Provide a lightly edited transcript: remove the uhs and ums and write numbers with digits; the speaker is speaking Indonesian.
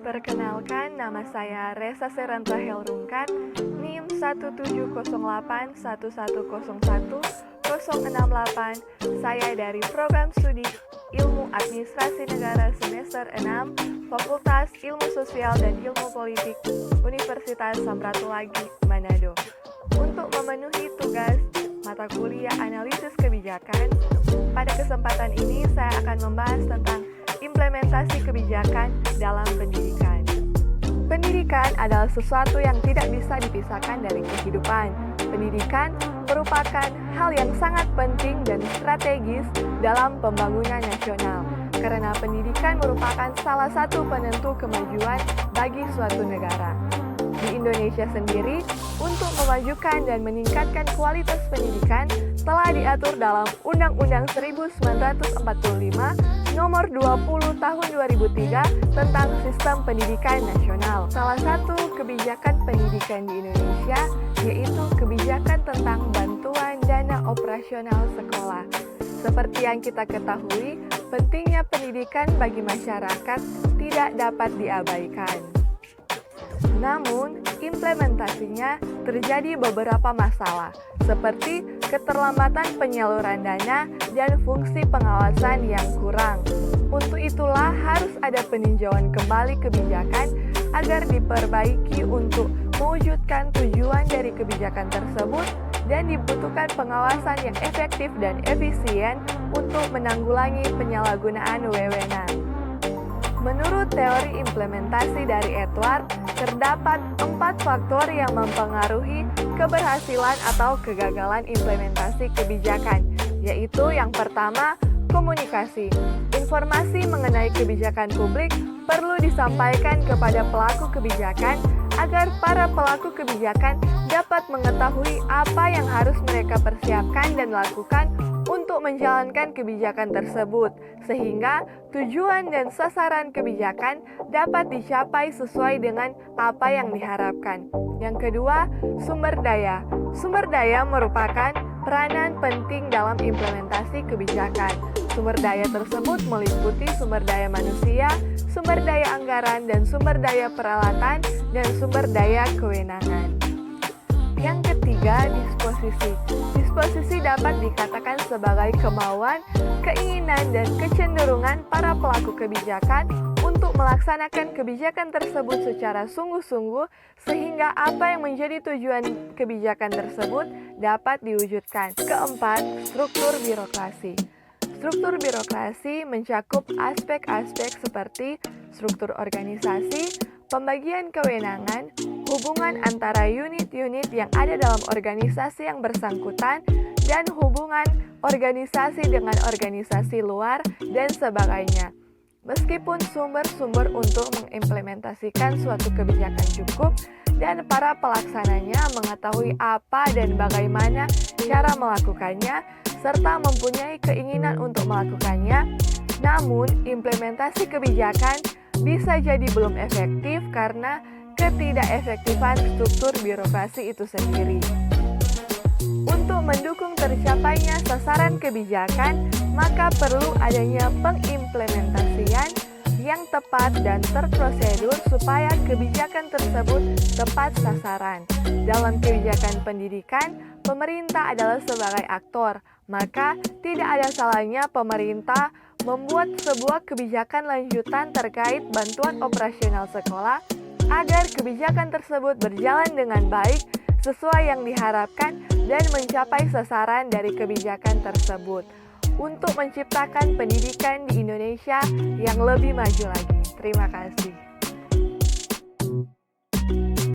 Perkenalkan, nama saya Resa Seranta Helrungkat, NIM 170811101 Saya dari Program Studi Ilmu Administrasi Negara Semester 6, Fakultas Ilmu Sosial dan Ilmu Politik, Universitas Samratulangi, Manado. Untuk memenuhi tugas mata kuliah analisis kebijakan, pada kesempatan ini saya akan membahas tentang implementasi kebijakan dalam pendidikan. Pendidikan adalah sesuatu yang tidak bisa dipisahkan dari kehidupan. Pendidikan merupakan hal yang sangat penting dan strategis dalam pembangunan nasional, karena pendidikan merupakan salah satu penentu kemajuan bagi suatu negara. Di Indonesia sendiri, untuk memajukan dan meningkatkan kualitas pendidikan telah diatur dalam Undang-Undang 1945 Nomor 20 Tahun 2003 tentang Sistem Pendidikan Nasional. Salah satu kebijakan pendidikan di Indonesia yaitu kebijakan tentang bantuan dana operasional sekolah. Seperti yang kita ketahui, pentingnya pendidikan bagi masyarakat tidak dapat diabaikan. Namun, implementasinya terjadi beberapa masalah, seperti keterlambatan penyaluran dana dan fungsi pengawasan yang kurang. Untuk itulah harus ada peninjauan kembali kebijakan agar diperbaiki untuk mewujudkan tujuan dari kebijakan tersebut dan dibutuhkan pengawasan yang efektif dan efisien untuk menanggulangi penyalahgunaan wewenang. Menurut teori implementasi dari Edward, terdapat 4 faktor yang mempengaruhi keberhasilan atau kegagalan implementasi kebijakan, yaitu yang pertama, komunikasi. Informasi mengenai kebijakan publik perlu disampaikan kepada pelaku kebijakan agar para pelaku kebijakan dapat mengetahui apa yang harus mereka persiapkan dan lakukan untuk menjalankan kebijakan tersebut, sehingga tujuan dan sasaran kebijakan dapat dicapai sesuai dengan apa yang diharapkan. Yang kedua, sumber daya. Sumber daya merupakan peranan penting dalam implementasi kebijakan. Sumber daya tersebut meliputi sumber daya manusia, sumber daya anggaran, dan sumber daya peralatan, dan sumber daya kewenangan. Yang ketiga, disposisi. Disposisi dapat dikatakan sebagai kemauan, keinginan, dan kecenderungan para pelaku kebijakan untuk melaksanakan kebijakan tersebut secara sungguh-sungguh sehingga apa yang menjadi tujuan kebijakan tersebut dapat diwujudkan. Keempat, struktur birokrasi. Struktur birokrasi mencakup aspek-aspek seperti struktur organisasi, pembagian kewenangan, hubungan antara unit-unit yang ada dalam organisasi yang bersangkutan, dan hubungan organisasi dengan organisasi luar, dan sebagainya. Meskipun sumber-sumber untuk mengimplementasikan suatu kebijakan cukup, dan para pelaksananya mengetahui apa dan bagaimana cara melakukannya, serta mempunyai keinginan untuk melakukannya, namun implementasi kebijakan bisa jadi belum efektif karena ketidakefektifan struktur birokrasi itu sendiri. Untuk mendukung tercapainya sasaran kebijakan, maka perlu adanya pengimplementasian yang tepat dan terprosedur supaya kebijakan tersebut tepat sasaran. Dalam kebijakan pendidikan, pemerintah adalah sebagai aktor, maka tidak ada salahnya pemerintah membuat sebuah kebijakan lanjutan terkait bantuan operasional sekolah agar kebijakan tersebut berjalan dengan baik sesuai yang diharapkan dan mencapai sasaran dari kebijakan tersebut untuk menciptakan pendidikan di Indonesia yang lebih maju lagi. Terima kasih.